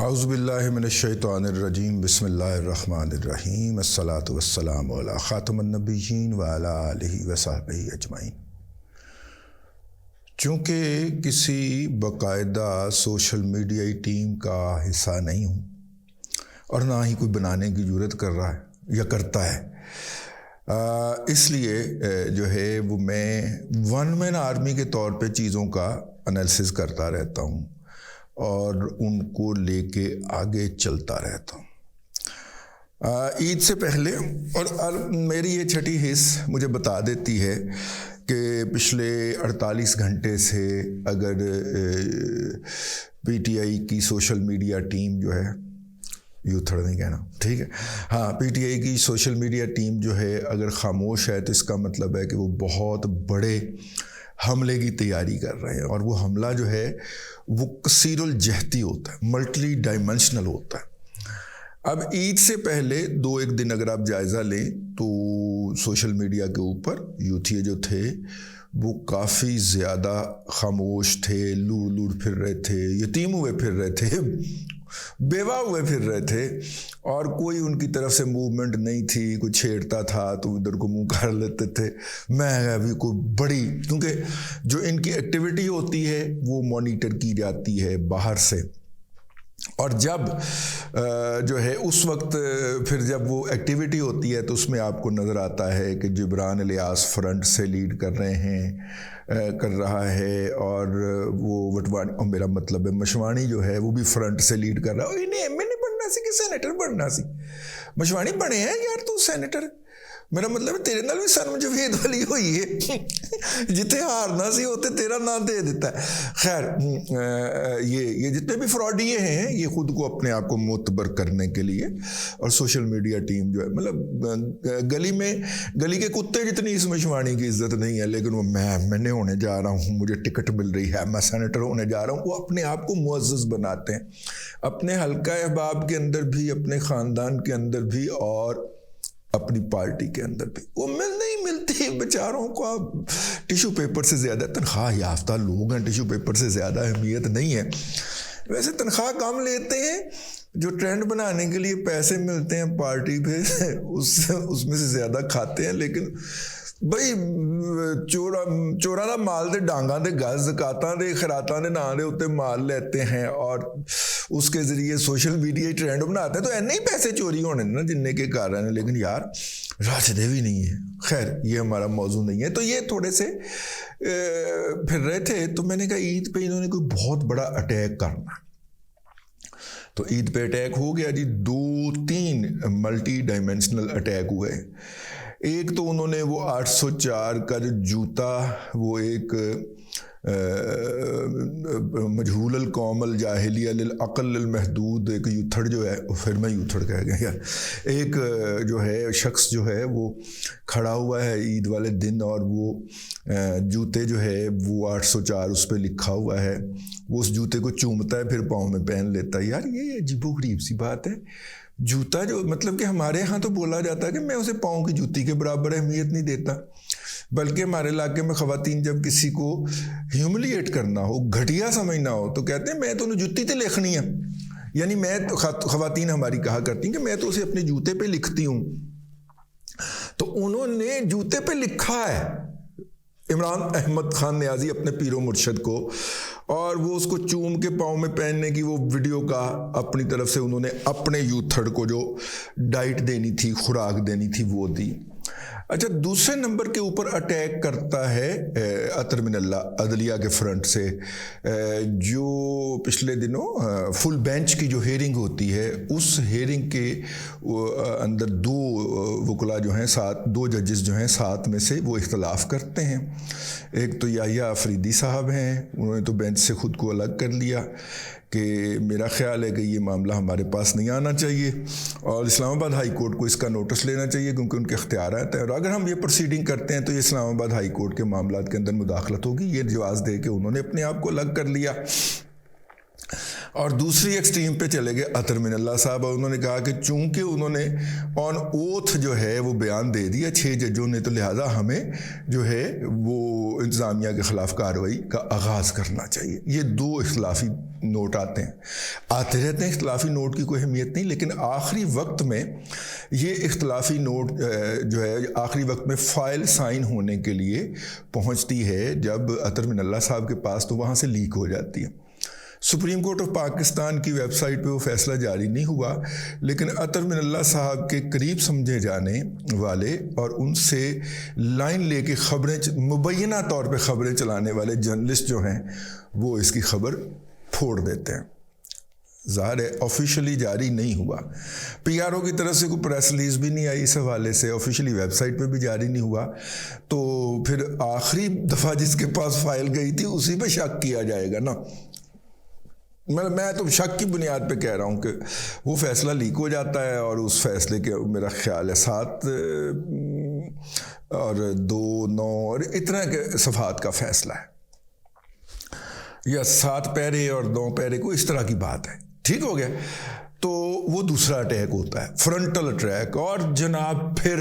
اعوذ باللہ من الشیطان الرجیم بسم اللہ الرحمن الرحیم الصلاۃ والسلام علی خاتم النبیین وعلی آلہ وصحبہ اجمعین۔ چونکہ کسی باقاعدہ سوشل میڈیا ٹیم کا حصہ نہیں ہوں اور نہ ہی کوئی بنانے کی جرات کر رہا ہے یا کرتا ہے، اس لیے جو ہے وہ میں ون مین آرمی کے طور پہ چیزوں کا انالیسس کرتا رہتا ہوں اور ان کو لے کے آگے چلتا رہتا ہوں۔ عید سے پہلے اور میری یہ چھٹی حص مجھے بتا دیتی ہے کہ پچھلے 48 گھنٹے سے اگر پی ٹی آئی کی سوشل میڈیا ٹیم جو ہے، یوتھڑ نہیں کہنا، ٹھیک ہے، ہاں، پی ٹی آئی کی سوشل میڈیا ٹیم جو ہے اگر خاموش ہے تو اس کا مطلب ہے کہ وہ بہت بڑے حملے کی تیاری کر رہے ہیں، اور وہ حملہ جو ہے وہ کثیر الجہتی ہوتا ہے، ملٹی ڈائمنشنل ہوتا ہے۔ اب عید سے پہلے ایک دن اگر آپ جائزہ لیں تو سوشل میڈیا کے اوپر یوتھیے جو تھے وہ کافی زیادہ خاموش تھے، لوڑ لوڑ پھر رہے تھے، یتیم ہوئے پھر رہے تھے، بیوہ ہوئے پھر رہے تھے، اور کوئی ان کی طرف سے موومنٹ نہیں تھی۔ کوئی چھیڑتا تھا تو ادھر کو منہ کر لیتے تھے۔ میں ابھی کوئی بڑی، کیونکہ جو ان کی ایکٹیویٹی ہوتی ہے وہ مانیٹر کی جاتی ہے باہر سے، اور جب جو ہے اس وقت پھر جب وہ ایکٹیویٹی ہوتی ہے تو اس میں آپ کو نظر آتا ہے کہ جبران الیاس فرنٹ سے لیڈ کر رہا ہے، اور وہ وٹوانی، میرا مطلب ہے مشوانی جو ہے وہ بھی فرنٹ سے لیڈ کر رہا ہے۔ انہیں ایم ایل اے بننا سی کہ سینیٹر بننا سی؟ مشوانی بنے ہیں یار، تو سینیٹر، میرا مطلب ہے تیرے نال بھی سن جوید والی ہوئی ہے، جتنے ہارنا سی ہوتے تیرا نام دے دیتا ہے۔ خیر، یہ جتنے بھی فراڈیے ہیں یہ خود کو اپنے آپ کو معتبر کرنے کے لیے، اور سوشل میڈیا ٹیم جو ہے، مطلب گلی کے کتے جتنی اس مشوانی کی عزت نہیں ہے، لیکن وہ میں ہونے جا رہا ہوں، مجھے ٹکٹ مل رہی ہے، میں سینیٹر ہونے جا رہا ہوں، وہ اپنے آپ کو معزز بناتے ہیں، اپنے حلقہ احباب کے اندر بھی، اپنے خاندان کے اندر بھی، اور اپنی پارٹی کے اندر بھی۔ وہ نہیں ملتی بیچاروں کو، ٹیشو پیپر سے زیادہ تنخواہ یافتہ لوگ ہیں، ٹیشو پیپر سے زیادہ اہمیت نہیں ہے۔ ویسے تنخواہ کم لیتے ہیں، جو ٹرینڈ بنانے کے لیے پیسے ملتے ہیں پارٹی پہ اس میں سے زیادہ کھاتے ہیں، لیکن بھائی چوراں دا مال دے ڈانگاں دے گز، زکاتاں دے خیراتاں دے نام دے اوتے مال لیتے ہیں اور اس کے ذریعے سوشل میڈیا ٹرینڈ بناتے ہیں، تو اینے ہی پیسے چوری ہونے نا جننے کے کارن ہیں، لیکن یار راجدے بھی نہیں ہے۔ خیر، یہ ہمارا موضوع نہیں ہے۔ تو یہ تھوڑے سے پھر رہے تھے، تو میں نے کہا عید پہ انہوں نے کوئی بہت بڑا اٹیک کرنا، تو عید پہ اٹیک ہو گیا جی، 2-3 ملٹی ڈائمنشنل اٹیک ہوئے۔ ایک تو انہوں نے وہ 804 کا جو جوتا، وہ ایک مجہول القوم الجاہلیہ للعقل المحدود ایک یوتھڑ جو ہے، پھر میں یوتھڑ کہہ گیا یار، ایک جو ہے شخص جو ہے وہ کھڑا ہوا ہے عید والے دن، اور وہ جوتے جو ہے وہ 804 اس پہ لکھا ہوا ہے، وہ اس جوتے کو چومتا ہے، پھر پاؤں میں پہن لیتا ہے۔ یار یہ عجیب و غریب سی بات ہے، جوتا جو مطلب کہ ہمارے ہاں تو بولا جاتا ہے کہ میں اسے پاؤں کی جوتی کے برابر اہمیت نہیں دیتا، بلکہ ہمارے علاقے میں خواتین جب کسی کو ہیوملیٹ کرنا ہو، گھٹیا سمجھنا ہو، تو کہتے ہیں میں تو انہیں جوتی تے لکھنی ہے، یعنی میں خواتین ہماری کہا کرتی ہیں کہ میں تو اسے اپنے جوتے پہ لکھتی ہوں، تو انہوں نے جوتے پہ لکھا ہے عمران احمد خان نیازی اپنے پیر و مرشد کو، اور وہ اس کو چوم کے پاؤں میں پہننے کی وہ ویڈیو کا اپنی طرف سے انہوں نے اپنے یوتھڑ کو جو ڈائٹ دینی تھی، خوراک دینی تھی، وہ دی۔ اچھا، دوسرے نمبر کے اوپر اٹیک کرتا ہے عطر من اللہ عدلیہ کے فرنٹ سے، جو پچھلے دنوں فل بینچ کی جو ہیئرنگ ہوتی ہے، اس ہیئرنگ کے اندر 2 وکلا جو ہیں، 2 ججز جو ہیں 7 میں سے وہ اختلاف کرتے ہیں۔ ایک تو یحییٰ آفریدی صاحب ہیں، انہوں نے تو بینچ سے خود کو الگ کر لیا کہ میرا خیال ہے کہ یہ معاملہ ہمارے پاس نہیں آنا چاہیے، اور اسلام آباد ہائی کورٹ کو اس کا نوٹس لینا چاہیے، کیونکہ ان کے اختیارات ہیں، اور اگر ہم یہ پروسیڈنگ کرتے ہیں تو یہ اسلام آباد ہائی کورٹ کے معاملات کے اندر مداخلت ہوگی۔ یہ جواز دے کے انہوں نے اپنے آپ کو الگ کر لیا۔ اور دوسری ایکسٹریم پہ چلے گئے عطر من اللہ صاحب، اور انہوں نے کہا کہ چونکہ انہوں نے آن اوتھ جو ہے وہ بیان دے دیا 6 ججوں نے، تو لہٰذا ہمیں جو ہے وہ انتظامیہ کے خلاف کارروائی کا آغاز کرنا چاہیے۔ یہ 2 اختلافی نوٹ آتے رہتے ہیں، اختلافی نوٹ کی کوئی اہمیت نہیں، لیکن آخری وقت میں یہ اختلافی نوٹ جو ہے آخری وقت میں فائل سائن ہونے کے لیے پہنچتی ہے جب اطہر من اللہ صاحب کے پاس، تو وہاں سے لیک ہو جاتی ہے۔ سپریم کورٹ آف پاکستان کی ویب سائٹ پہ وہ فیصلہ جاری نہیں ہوا، لیکن اطہر من اللہ صاحب کے قریب سمجھے جانے والے اور ان سے لائن لے کے خبریں مبینہ طور پہ خبریں چلانے والے جرنلسٹ جو ہیں وہ اس کی خبر پھوڑ دیتے ہیں۔ ظاہر ہے آفیشلی جاری نہیں ہوا، پی آر او کی طرف سے کوئی پریس ریلیز بھی نہیں آئی اس حوالے سے، آفیشلی ویب سائٹ پہ بھی جاری نہیں ہوا، تو پھر آخری دفعہ جس کے پاس فائل گئی تھی اسی پہ شک کیا جائے گا نا۔ میں تو شک کی بنیاد پہ کہہ رہا ہوں کہ وہ فیصلہ لیک ہو جاتا ہے، اور اس فیصلے کے میرا خیال ہے 7 اور 2 9 اور اتنا کے صفحات کا فیصلہ ہے، یا 7 پیرے اور 2 پیرے، کو اس طرح کی بات ہے، ٹھیک ہو گیا۔ تو وہ دوسرا اٹیک ہوتا ہے، فرنٹل اٹیک، اور جناب پھر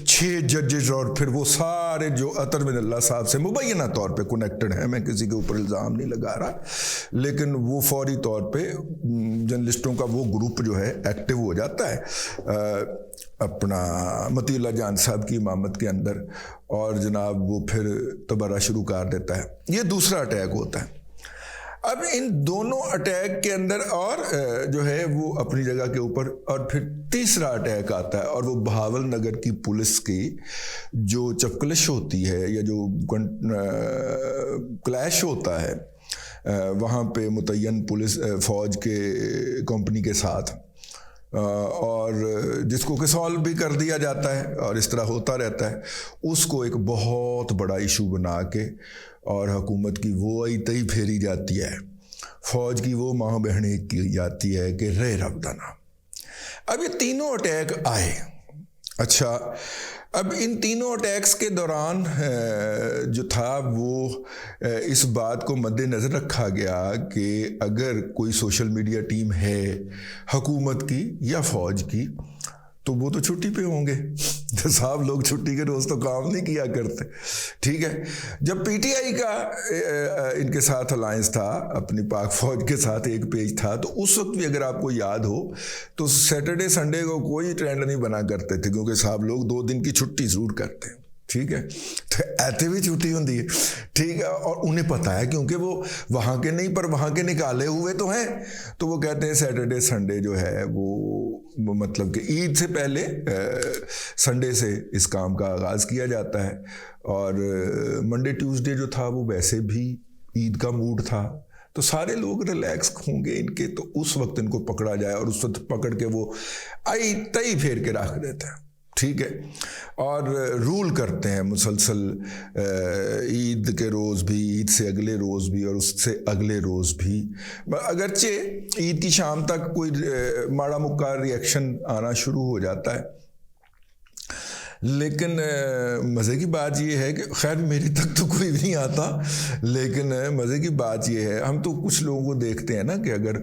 6 ججز اور پھر وہ سارے جو اطہر من اللہ صاحب سے مبینہ طور پہ کنیکٹڈ ہیں، میں کسی کے اوپر الزام نہیں لگا رہا، لیکن وہ فوری طور پہ جرنلسٹوں کا وہ گروپ جو ہے ایکٹیو ہو جاتا ہے اپنا مطیع اللہ جان صاحب کی امامت کے اندر، اور جناب وہ پھر تبرہ شروع کر دیتا ہے۔ یہ دوسرا اٹیک ہوتا ہے۔ اب ان دونوں اٹیک کے اندر اور جو ہے وہ اپنی جگہ کے اوپر، اور پھر تیسرا اٹیک آتا ہے، اور وہ بہاول نگر کی پولیس کی جو چپکلش ہوتی ہے یا جو کلیش ہوتا ہے وہاں پہ متعین پولیس فوج کے کمپنی کے ساتھ، اور جس کو کہ سالو بھی کر دیا جاتا ہے اور اس طرح ہوتا رہتا ہے، اس کو ایک بہت بڑا ایشو بنا کے اور حکومت کی وہ تئی پھیری جاتی ہے، فوج کی وہ ماں بہنیں کی جاتی ہے کہ رے ربدنا۔ اب یہ تینوں اٹیک آئے، اچھا اب ان تینوں اٹیکس کے دوران جو تھا وہ اس بات کو مد نظر رکھا گیا کہ اگر کوئی سوشل میڈیا ٹیم ہے حکومت کی یا فوج کی تو وہ تو چھٹی پہ ہوں گے، صاحب لوگ چھٹی کے روز تو کام نہیں کیا کرتے، ٹھیک ہے۔ جب پی ٹی آئی کا ان کے ساتھ الائنس تھا، اپنی پاک فوج کے ساتھ ایک پیج تھا، تو اس وقت بھی اگر آپ کو یاد ہو تو سیٹرڈے سنڈے کو کوئی ٹرینڈ نہیں بنا کرتے تھے، کیونکہ صاحب لوگ 2 دن کی چھٹی ضرور کرتے ہیں، ٹھیک ہے، تو ایتے بھی چھٹی ہوتی ہے، ٹھیک ہے، اور انہیں پتہ ہے کیونکہ وہ وہاں کے نہیں پر وہاں کے نکالے ہوئے تو ہیں، تو وہ کہتے ہیں سیٹرڈے سنڈے جو ہے وہ مطلب کہ عید سے پہلے سنڈے سے اس کام کا آغاز کیا جاتا ہے، اور منڈے ٹیوزڈے جو تھا وہ ویسے بھی عید کا موڈ تھا، تو سارے لوگ ریلیکس ہوں گے ان کے، تو اس وقت ان کو پکڑا جائے، اور اس وقت پکڑ کے وہ تئی پھیر کے رکھ دیتے ہیں، ٹھیک ہے، اور رول کرتے ہیں مسلسل عید کے روز بھی، عید سے اگلے روز بھی، اور اس سے اگلے روز بھی، اگرچہ عید کی شام تک کوئی ماڑا مکہ ری ایکشن آنا شروع ہو جاتا ہے، لیکن مزے کی بات یہ ہے کہ خیر میری تک تو کوئی بھی نہیں آتا، لیکن مزے کی بات یہ ہے ہم تو کچھ لوگوں کو دیکھتے ہیں نا کہ اگر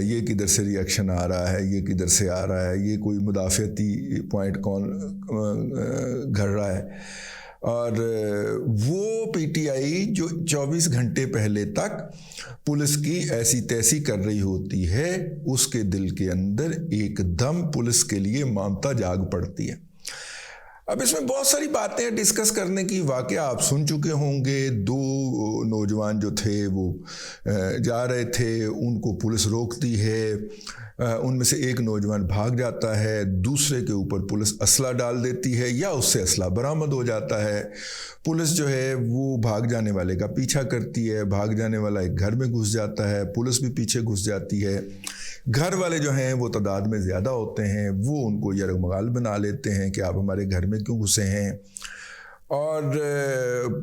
یہ کدھر سے ری ایکشن آ رہا ہے، یہ کدھر سے آ رہا ہے، یہ کوئی مدافعتی پوائنٹ کون گھڑ رہا ہے، اور وہ پی ٹی آئی جو 24 گھنٹے پہلے تک پولیس کی ایسی تیسی کر رہی ہوتی ہے، اس کے دل کے اندر ایک دم پولیس کے لیے ممتا جاگ پڑتی ہے۔ اب اس میں بہت ساری باتیں ڈسکس کرنے کی، واقعہ آپ سن چکے ہوں گے، 2 نوجوان جو تھے وہ جا رہے تھے، ان کو پولیس روکتی ہے، ان میں سے ایک نوجوان بھاگ جاتا ہے، دوسرے کے اوپر پولیس اسلحہ ڈال دیتی ہے یا اس سے اسلحہ برآمد ہو جاتا ہے، پولیس جو ہے وہ بھاگ جانے والے کا پیچھا کرتی ہے، بھاگ جانے والا ایک گھر میں گھس جاتا ہے، پولیس بھی پیچھے گھس جاتی ہے، گھر والے جو ہیں وہ تعداد میں زیادہ ہوتے ہیں، وہ ان کو یرغمال بنا لیتے ہیں کہ آپ ہمارے گھر میں کیوں گھسے ہیں، اور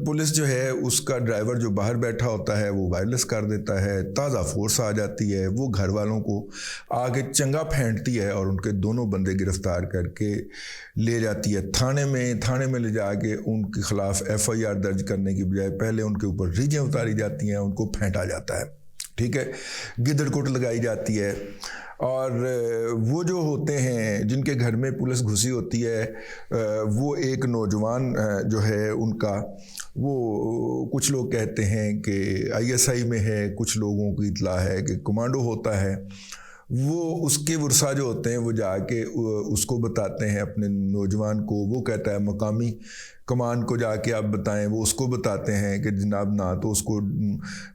پولیس جو ہے اس کا ڈرائیور جو باہر بیٹھا ہوتا ہے وہ وائرلیس کر دیتا ہے، تازہ فورس آ جاتی ہے، وہ گھر والوں کو آگے چنگا پھینٹتی ہے اور ان کے دونوں بندے گرفتار کر کے لے جاتی ہے تھانے میں لے جا کے ان کے خلاف ایف آئی آر درج کرنے کی بجائے پہلے ان کے اوپر ریجیں اتاری جاتی ہیں، ان کو پھینٹا جاتا ہے، ٹھیک ہے، گدڑ کوٹ لگائی جاتی ہے، اور وہ جو ہوتے ہیں جن کے گھر میں پولیس گھسی ہوتی ہے، وہ ایک نوجوان جو ہے ان کا، وہ کچھ لوگ کہتے ہیں کہ ISI میں ہے، کچھ لوگوں کی اطلاع ہے کہ کمانڈو ہوتا ہے، وہ اس کے ورثا جو ہوتے ہیں وہ جا کے اس کو بتاتے ہیں اپنے نوجوان کو، وہ کہتا ہے مقامی کمان کو جا کے آپ بتائیں، وہ اس کو بتاتے ہیں کہ جناب نہ تو اس کو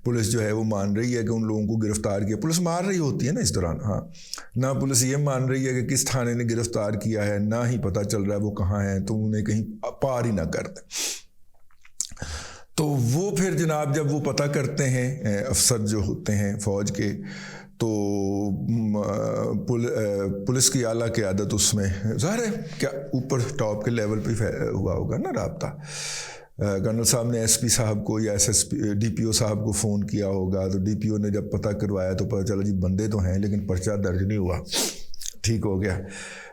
پولیس جو ہے وہ مان رہی ہے کہ ان لوگوں کو گرفتار کیا، پولیس مار رہی ہوتی ہے نا اس دوران، ہاں، نہ پولیس یہ مان رہی ہے کہ کس تھانے نے گرفتار کیا ہے، نہ ہی پتہ چل رہا ہے وہ کہاں ہیں، تو انہیں کہیں پار ہی نہ کرتے۔ تو وہ پھر جناب جب وہ پتہ کرتے ہیں افسر جو ہوتے ہیں فوج کے، تو پولیس کی اعلیٰ قیادت اس میں ظاہر ہے کیا اوپر ٹاپ کے لیول پہ ہوا ہوگا نا رابطہ، کرنل صاحب نے SP صاحب کو یا SSP DPO صاحب کو فون کیا ہوگا، تو DPO نے جب پتہ کروایا تو پتہ چلا جی بندے تو ہیں لیکن پرچہ درج نہیں ہوا، ٹھیک ہو گیا۔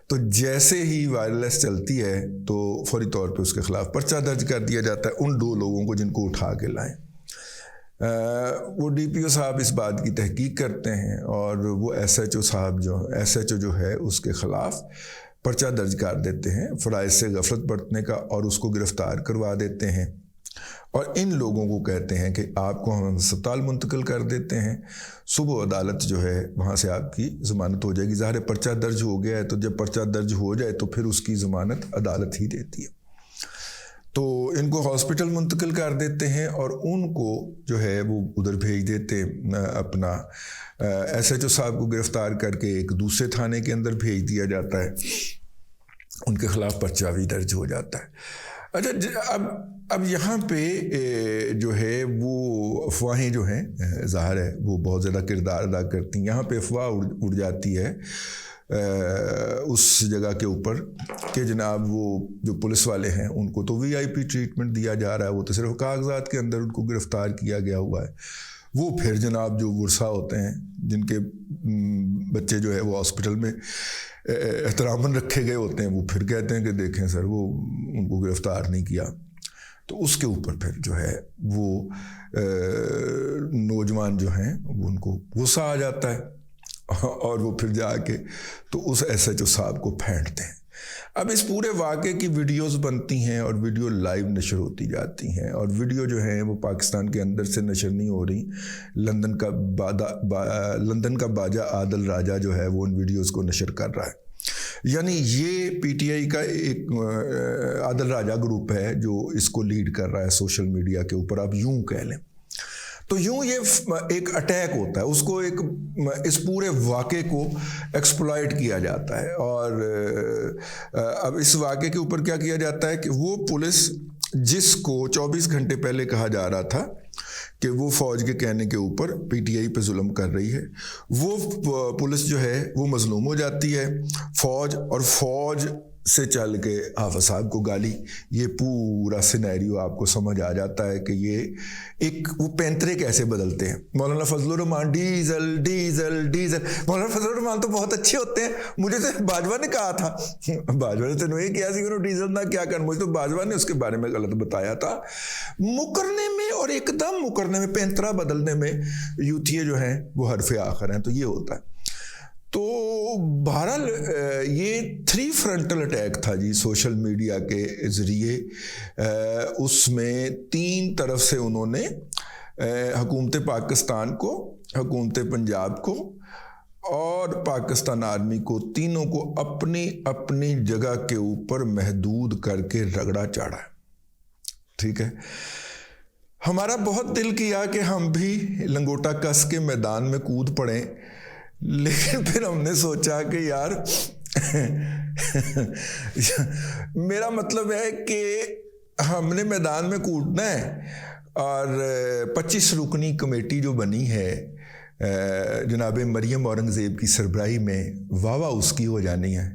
تو جیسے ہی وائرلیس چلتی ہے تو فوری طور پہ اس کے خلاف پرچہ درج کر دیا جاتا ہے ان 2 لوگوں کو جن کو اٹھا کے لائیں۔ وہ DPO صاحب اس بات کی تحقیق کرتے ہیں اور وہ SHO صاحب SHO جو ہے اس کے خلاف پرچہ درج کر دیتے ہیں فرائض سے غفلت برتنے کا، اور اس کو گرفتار کروا دیتے ہیں، اور ان لوگوں کو کہتے ہیں کہ آپ کو ہم ہسپتال منتقل کر دیتے ہیں، صبح عدالت جو ہے وہاں سے آپ کی ضمانت ہو جائے گی۔ ظاہر پرچہ درج ہو گیا ہے تو جب پرچہ درج ہو جائے تو پھر اس کی ضمانت عدالت ہی دیتی ہے۔ تو ان کو ہاسپٹل منتقل کر دیتے ہیں اور ان کو جو ہے وہ ادھر بھیج دیتے، اپنا SHO صاحب کو گرفتار کر کے ایک دوسرے تھانے کے اندر بھیج دیا جاتا ہے، ان کے خلاف پرچہ بھی درج ہو جاتا ہے۔ اچھا، اب یہاں پہ جو ہے وہ افواہیں جو ہیں ظاہر ہے وہ بہت زیادہ کردار ادا کرتی ہیں۔ یہاں پہ افواہ اڑ جاتی ہے اس جگہ کے اوپر کہ جناب وہ جو پولیس والے ہیں ان کو تو VIP ٹریٹمنٹ دیا جا رہا ہے، وہ تو صرف کاغذات کے اندر ان کو گرفتار کیا گیا ہوا ہے۔ وہ پھر جناب جو ورثہ ہوتے ہیں جن کے بچے جو ہے وہ ہاسپٹل میں احتراماً رکھے گئے ہوتے ہیں، وہ پھر کہتے ہیں کہ دیکھیں سر وہ ان کو گرفتار نہیں کیا۔ تو اس کے اوپر پھر جو ہے وہ نوجوان جو ہیں وہ ان کو غصہ آ جاتا ہے اور وہ پھر جا کے تو اس SHO صاحب کو پھینٹتے ہیں۔ اب اس پورے واقعے کی ویڈیوز بنتی ہیں اور ویڈیو لائیو نشر ہوتی جاتی ہیں، اور ویڈیو جو ہیں وہ پاکستان کے اندر سے نشر نہیں ہو رہی۔ لندن کا باجا عادل راجہ جو ہے وہ ان ویڈیوز کو نشر کر رہا ہے، یعنی یہ PTI کا ایک عادل راجہ گروپ ہے جو اس کو لیڈ کر رہا ہے سوشل میڈیا کے اوپر، آپ یوں کہہ لیں۔ تو یوں یہ ایک اٹیک ہوتا ہے، اس کو اس پورے واقعے کو ایکسپلائٹ کیا جاتا ہے، اور اب اس واقعے کے اوپر کیا کیا جاتا ہے کہ وہ پولیس جس کو 24 گھنٹے پہلے کہا جا رہا تھا کہ وہ فوج کے کہنے کے اوپر PTI پہ ظلم کر رہی ہے، وہ پولیس جو ہے وہ مظلوم ہو جاتی ہے، فوج سے چل کے حافظ صاحب کو گالی، یہ پورا سینیریو آپ کو سمجھ آ جاتا ہے کہ یہ وہ پینترے کیسے بدلتے ہیں۔ مولانا فضل الرحمان ڈیزل ڈیزل ڈیزل، مولانا فضل الرحمان تو بہت اچھے ہوتے ہیں، مجھے تو باجوہ نے کہا تھا، باجوہ نے تو نہیں کیا سی کہ ڈیزل نہ کیا کر، مجھے تو باجوہ نے اس کے بارے میں غلط بتایا تھا۔ مکرنے میں اور ایک دم مکرنے میں، پینترا بدلنے میں یوتھیے جو ہیں وہ حرف آخر ہیں، تو یہ ہوتا ہے۔ تو بہرحال یہ 3 فرنٹل اٹیک تھا جی سوشل میڈیا کے ذریعے، اس میں 3 طرف سے انہوں نے حکومت پاکستان کو، حکومت پنجاب کو اور پاکستان آرمی کو، تینوں کو اپنی اپنی جگہ کے اوپر محدود کر کے رگڑا چاڑا ہے، ٹھیک ہے۔ ہمارا بہت دل کیا کہ ہم بھی لنگوٹا کس کے میدان میں کود پڑیں، لیکن پھر ہم نے سوچا کہ یار میرا مطلب ہے کہ ہم نے میدان میں کودنا ہے، اور 25 رکنی کمیٹی جو بنی ہے جناب مریم اورنگزیب کی سربراہی میں، واہ اس کی ہو جانی ہے،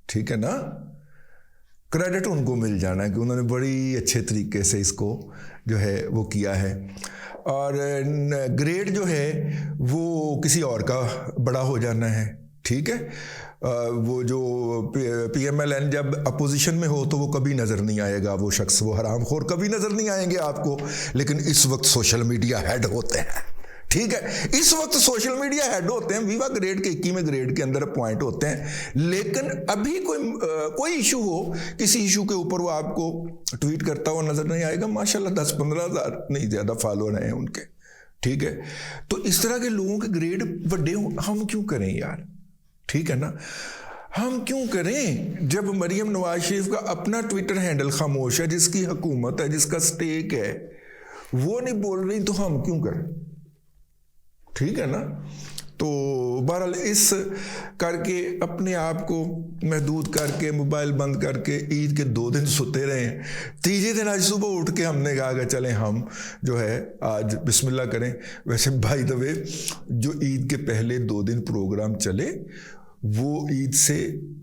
ٹھیک ہے نا، کریڈٹ ان کو مل جانا ہے کہ انہوں نے بڑی اچھے طریقے سے اس کو جو ہے وہ کیا ہے، اور گریڈ جو ہے وہ کسی اور کا بڑا ہو جانا ہے، ٹھیک ہے۔ وہ جو PMLN جب اپوزیشن میں ہو تو وہ کبھی نظر نہیں آئے گا، وہ شخص، وہ حرام خور کبھی نظر نہیں آئیں گے آپ کو، لیکن اس وقت سوشل میڈیا ہیڈ ہوتے ہیں، ٹھیک ہے، اس وقت سوشل میڈیا ہیڈ ہوتے ہیں 20واں گریڈ کے 21ویں گریڈ کے اندر اپوائنٹ ہوتے ہیں، لیکن ابھی کوئی ایشو ہو، کسی ایشو کے اوپر وہ آپ کو ٹویٹ کرتا ہوا نظر نہیں آئے گا. ماشاءاللہ 10-15 ہزار نہیں زیادہ فالوور ہیں ان کے. ٹھیک ہے، تو اس طرح کے لوگوں کے گریڈ بڑے ہوں، ہم کیوں کریں یار؟ ٹھیک ہے نا، ہم کیوں کریں جب مریم نواز شریف کا اپنا ٹویٹر ہینڈل خاموش ہے، جس کی حکومت ہے، جس کا سٹیک ہے، وہ نہیں بول رہی تو ہم کیوں کریں؟ ٹھیک ہے نا. تو بہرحال اس کر کے اپنے آپ کو محدود کر کے موبائل بند کر کے عید کے 2 دن سوتے رہے ہیں. تیجے دن آج صبح اٹھ کے ہم نے کہا کہ چلیں ہم جو ہے آج بسم اللہ کریں. ویسے بائی دا وے جو عید کے پہلے 2 دن پروگرام چلے وہ عید سے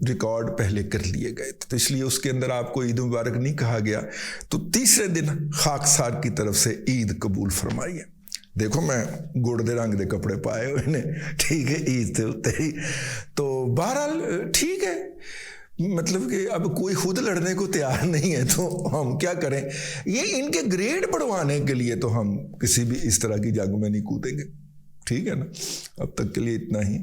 ریکارڈ پہلے کر لیے گئے تھے، تو اس لیے اس کے اندر آپ کو عید مبارک نہیں کہا گیا. تو تیسرے دن خاکسار کی طرف سے عید قبول فرمائیے. دیکھو میں گڑ دے رنگ دے کپڑے پائے ہوئے نے، ٹھیک ہے، عید سے ہوتے ہی. تو بہرحال ٹھیک ہے، مطلب کہ اب کوئی خود لڑنے کو تیار نہیں ہے تو ہم کیا کریں. یہ ان کے گریڈ بڑھوانے کے لیے تو ہم کسی بھی اس طرح کی جنگ میں نہیں کودیں گے. ٹھیک ہے نا. اب تک کے لیے اتنا ہی.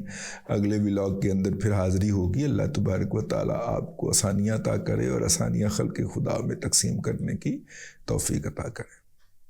اگلے ولاگ کے اندر پھر حاضری ہوگی. اللہ تبارک و تعالیٰ آپ کو آسانیاں عطا کرے اور آسانیاں خلق خدا میں تقسیم کرنے کی توفیق عطا کرے.